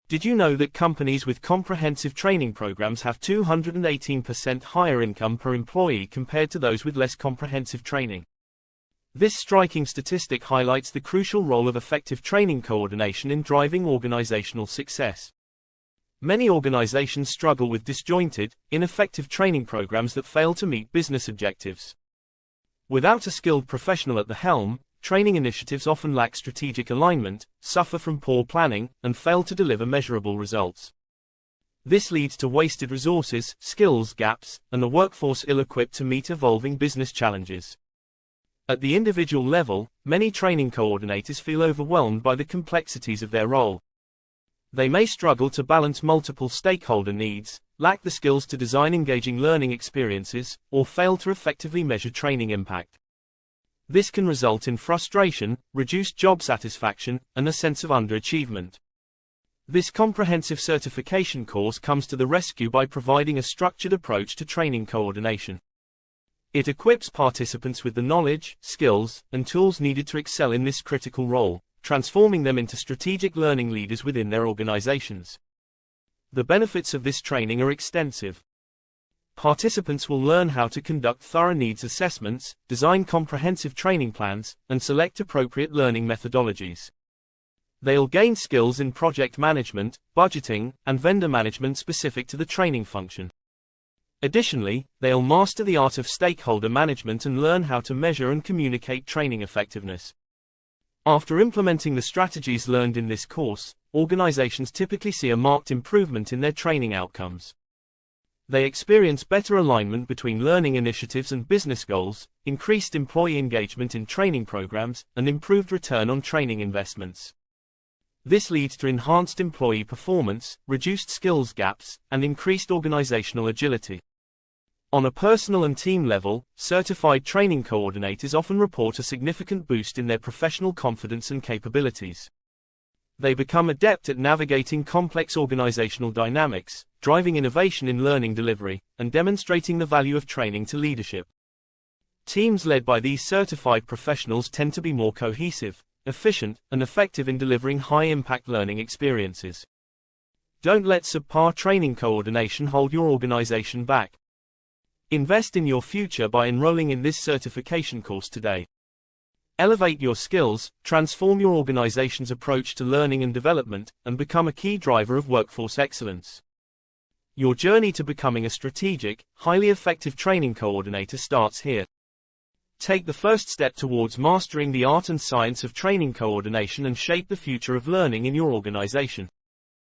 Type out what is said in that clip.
Did you know that companies with comprehensive training programs have 218% higher income per employee compared to those with less comprehensive training? This striking statistic highlights the crucial role of effective training coordination in driving organizational success. Many organizations struggle with disjointed, ineffective training programs that fail to meet business objectives. Without a skilled professional at the helm, training initiatives often lack strategic alignment, suffer from poor planning, and fail to deliver measurable results. This leads to wasted resources, skills gaps, and a workforce ill-equipped to meet evolving business challenges. At the individual level, many training coordinators feel overwhelmed by the complexities of their role. They may struggle to balance multiple stakeholder needs, lack the skills to design engaging learning experiences, or fail to effectively measure training impact. This can result in frustration, reduced job satisfaction, and a sense of underachievement. This comprehensive certification course comes to the rescue by providing a structured approach to training coordination. It equips participants with the knowledge, skills, and tools needed to excel in this critical role, transforming them into strategic learning leaders within their organizations. The benefits of this training are extensive. Participants will learn how to conduct thorough needs assessments, design comprehensive training plans, and select appropriate learning methodologies. They'll gain skills in project management, budgeting, and vendor management specific to the training function. Additionally, they'll master the art of stakeholder management and learn how to measure and communicate training effectiveness. After implementing the strategies learned in this course, organizations typically see a marked improvement in their training outcomes. They experience better alignment between learning initiatives and business goals, increased employee engagement in training programs, and improved return on training investments. This leads to enhanced employee performance, reduced skills gaps, and increased organizational agility. On a personal and team level, certified training coordinators often report a significant boost in their professional confidence and capabilities. They become adept at navigating complex organizational dynamics, driving innovation in learning delivery, and demonstrating the value of training to leadership. Teams led by these certified professionals tend to be more cohesive, efficient, and effective in delivering high-impact learning experiences. Don't let subpar training coordination hold your organization back. Invest in your future by enrolling in this certification course today. Elevate your skills, transform your organization's approach to learning and development, and become a key driver of workforce excellence. Your journey to becoming a strategic, highly effective training coordinator starts here. Take the first step towards mastering the art and science of training coordination and shape the future of learning in your organization.